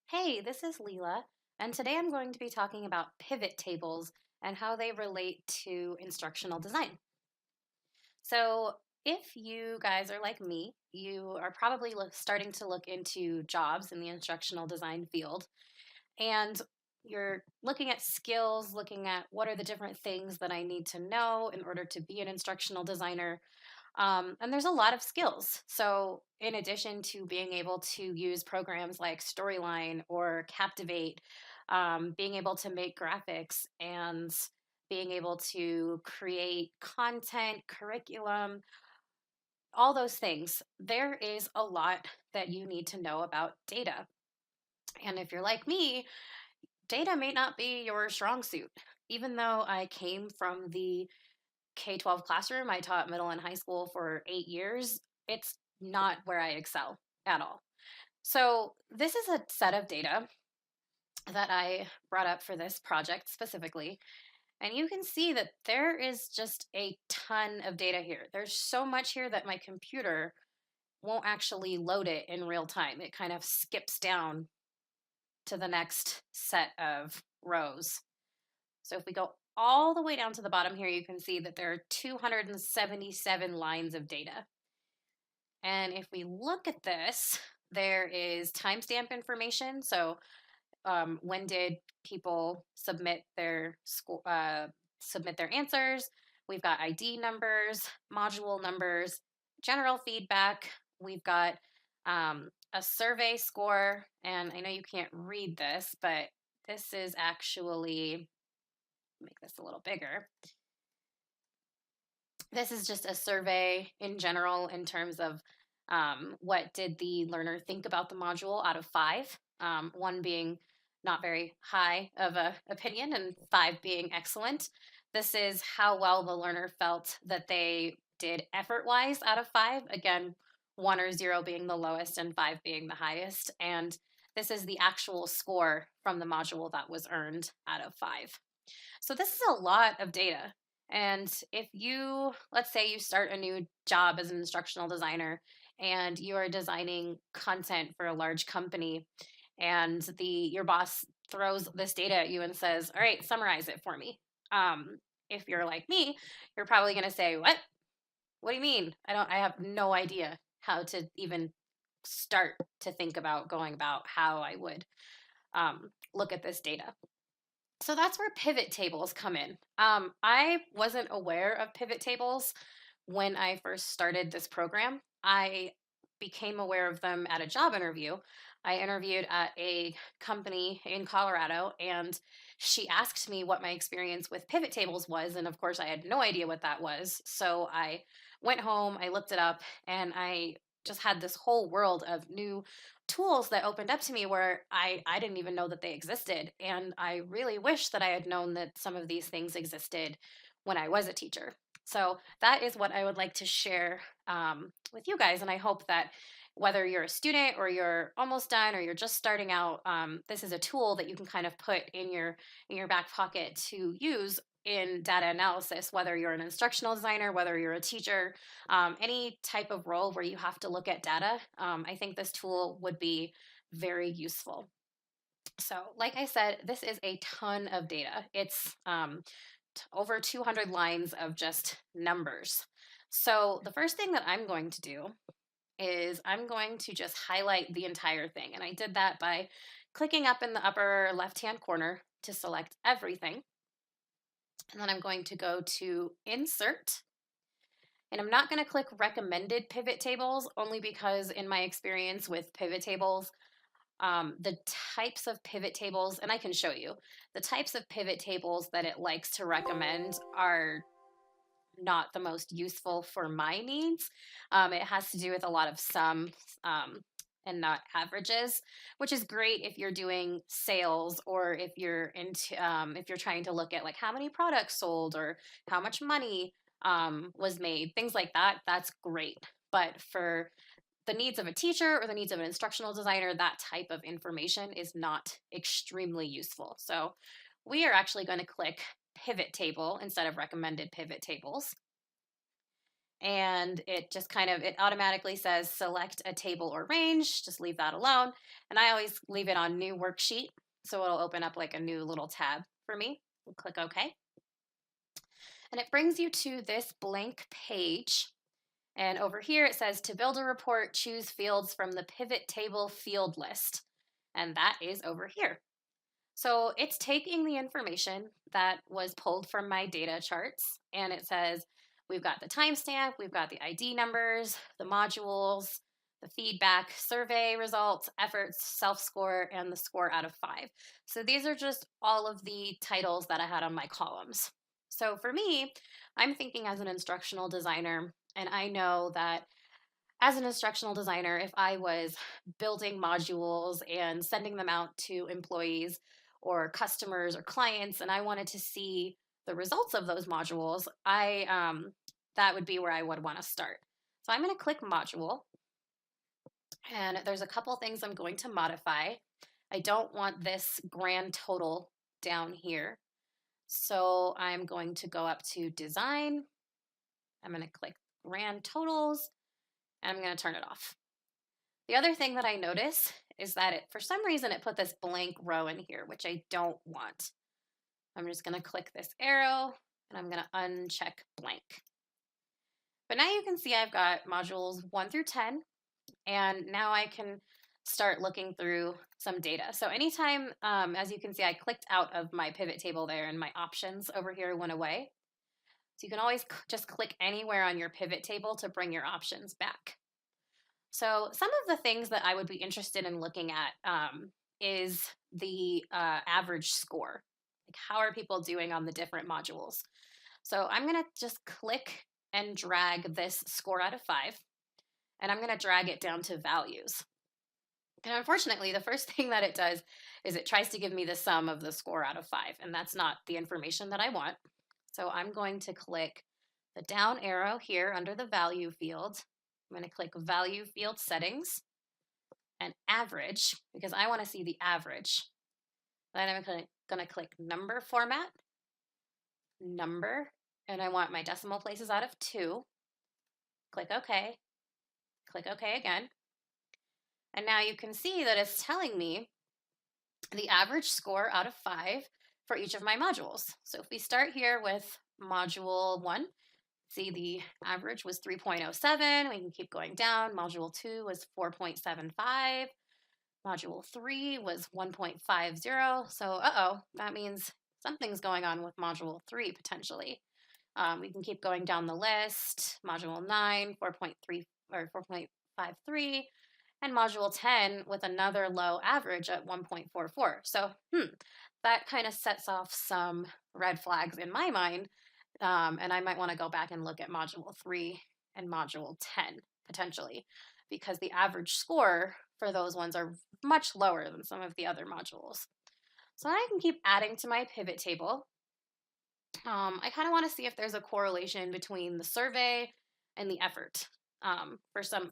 Hey, this is Leela, and today I'm going to be talking about pivot tables and how they relate to instructional design. So, if you guys are like me, you are probably starting to look into jobs in the instructional design field, and you're looking at skills, looking at what are the different things that I need to know in order to be an instructional designer. And there's a lot of skills. So, in addition to being able to use programs like Storyline or Captivate, being able to make graphics and being able to create content, curriculum, all those things, there is a lot that you need to know about data. And if you're like me, data may not be your strong suit. Even though I came from the K-12 classroom. I taught middle and high school for 8 years. It's not where I excel at all. So, this is a set of data that I brought up for this project specifically. And you can see that there is just a ton of data here. There's so much here that my computer won't actually load it in real time. It kind of skips down to the next set of rows. So if we go all the way down to the bottom here, you can see that there are 277 lines of data. And if we look at this, there is timestamp information. So when did people submit their answers? We've got ID numbers, module numbers, general feedback. We've got a survey score, and I know you can't read this, but this is actually make this a little bigger. This is just a survey in general in terms of what did the learner think about the module out of five, one being not very high of a opinion and five being excellent. This is how well the learner felt that they did effort-wise out of five. Again, one or zero being the lowest and five being the highest. And this is the actual score from the module that was earned out of five. So this is a lot of data. And if you, let's say you start a new job as an instructional designer and you are designing content for a large company and your boss throws this data at you and says, "All right, summarize it for me." If you're like me, you're probably going to say, "What? What do you mean? I have no idea how to even start to think about going about how I would look at this data." So that's where pivot tables come in. I wasn't aware of pivot tables when I first started this program. I became aware of them at a job interview. I interviewed at a company in Colorado, and she asked me what my experience with pivot tables was. And of course, I had no idea what that was. So I went home, I looked it up, and I just had this whole world of new tools that opened up to me where I didn't even know that they existed. And I really wish that I had known that some of these things existed when I was a teacher. So that is what I would like to share with you guys. And I hope that whether you're a student or you're almost done or you're just starting out, this is a tool that you can kind of put in your back pocket to use in data analysis, whether you're an instructional designer, whether you're a teacher, any type of role where you have to look at data. I think this tool would be very useful. So, like I said, this is a ton of data. It's over 200 lines of just numbers. So, the first thing that I'm going to do is I'm going to just highlight the entire thing. And I did that by clicking up in the upper left-hand corner to select everything. And then I'm going to go to Insert. And I'm not going to click Recommended Pivot Tables, only because in my experience with pivot tables, the types of pivot tables, and I can show you, the types of pivot tables that it likes to recommend are not the most useful for my needs. It has to do with a lot of sums and not averages, which is great if you're doing sales or if you're if you're trying to look at like how many products sold or how much money was made, things like that. That's great. But for the needs of a teacher or the needs of an instructional designer, that type of information is not extremely useful. So we are actually going to click pivot table instead of recommended pivot tables. and it just it automatically says select a table or range. Just leave that alone. And I always leave it on new worksheet. So it'll open up like a new little tab for me. We'll click OK. And it brings you to this blank page. And over here it says to build a report, choose fields from the pivot table field list. And that is over here. So it's taking the information that was pulled from my data charts, and it says we've got the timestamp, we've got the ID numbers, the modules, the feedback, survey results, efforts, self-score, and the score out of 5. So these are just all of the titles that I had on my columns. So for me, I'm thinking as an instructional designer, and I know that as an instructional designer, if I was building modules and sending them out to employees or customers or clients, and I wanted to see the results of those modules, that would be where I would want to start. So I'm going to click module, and there's a couple things I'm going to modify. I don't want this grand total down here, so I'm going to go up to design. I'm going to click grand totals, and I'm going to turn it off. The other thing that I notice is that for some reason it put this blank row in here, which I don't want. I'm just going to click this arrow and I'm going to uncheck blank. But now you can see I've got modules 1 through 10, and now I can start looking through some data. So anytime, as you can see, I clicked out of my pivot table there and my options over here went away. So you can always just click anywhere on your pivot table to bring your options back. So some of the things that I would be interested in looking at is the average score. Like, how are people doing on the different modules? So I'm going to just click and drag this score out of 5, and I'm going to drag it down to values. And unfortunately, the first thing that it does is it tries to give me the sum of the score out of 5, and that's not the information that I want. So I'm going to click the down arrow here under the value field. I'm going to click value field settings and average because I want to see the average. Then I'm going to click number format, number, and I want my decimal places out of 2. Click OK. Click OK again. And now you can see that it's telling me the average score out of 5 for each of my modules. So if we start here with module 1, see the average was 3.07. We can keep going down. Module 2 was 4.75. Module 3 was 1.50. So, that means something's going on with module 3 potentially. We can keep going down the list. Module 9, 4.3 or 4.53, and module 10 with another low average at 1.44. So, that kind of sets off some red flags in my mind. And I might want to go back and look at module 3 and module 10 potentially, because the average score for those ones are much lower than some of the other modules. So I can keep adding to my pivot table. I kind of want to see if there's a correlation between the survey and the effort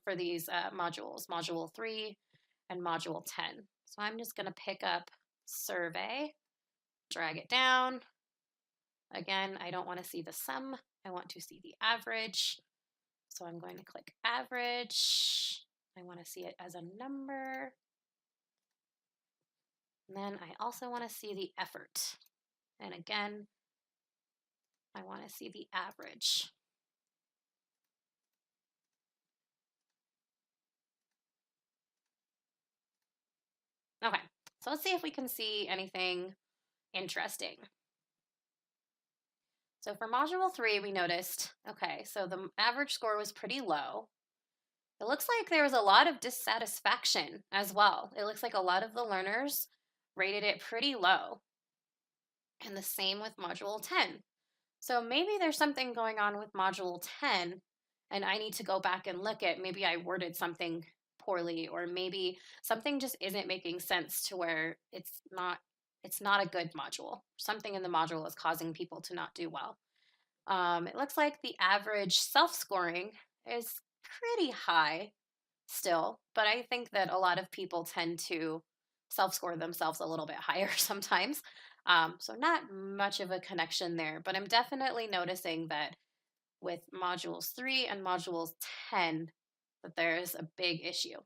for these modules, module 3 and module 10. So I'm just going to pick up survey, drag it down. Again, I don't want to see the sum. I want to see the average. So I'm going to click average. I want to see it as a number. And then I also want to see the effort. And again, I want to see the average. Okay, so let's see if we can see anything interesting. So for module 3, we noticed, okay, so the average score was pretty low. It looks like there was a lot of dissatisfaction as well. It looks like a lot of the learners rated it pretty low. And the same with module 10. So maybe there's something going on with module 10, and I need to go back and look at, maybe I worded something poorly, or maybe something just isn't making sense to where it's not a good module. Something in the module is causing people to not do well. It looks like the average self-scoring is pretty high still, but I think that a lot of people tend to self-score themselves a little bit higher sometimes. So not much of a connection there, but I'm definitely noticing that with modules 3 and modules 10 that there's a big issue.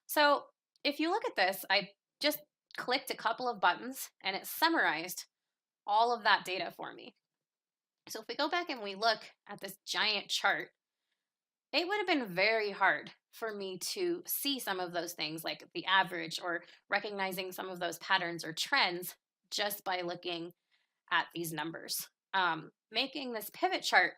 So if you look at this, I just clicked a couple of buttons and it summarized all of that data for me. So if we go back and we look at this giant chart, it would have been very hard for me to see some of those things like the average or recognizing some of those patterns or trends just by looking at these numbers. Making this pivot chart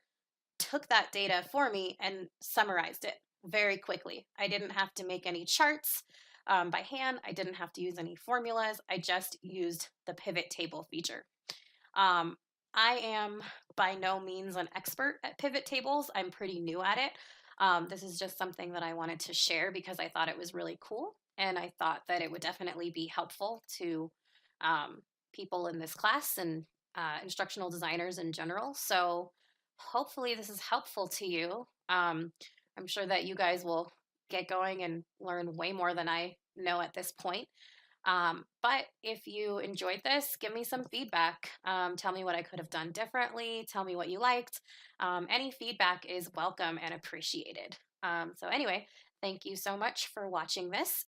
took that data for me and summarized it very quickly. I didn't have to make any charts by hand. I didn't have to use any formulas. I just used the pivot table feature. I am by no means an expert at pivot tables. I'm pretty new at it. This is just something that I wanted to share because I thought it was really cool and I thought that it would definitely be helpful to people in this class and instructional designers in general. So hopefully this is helpful to you. I'm sure that you guys will get going and learn way more than I know at this point. But if you enjoyed this, give me some feedback. Tell me what I could have done differently. Tell me what you liked. Any feedback is welcome and appreciated. So anyway, thank you so much for watching this,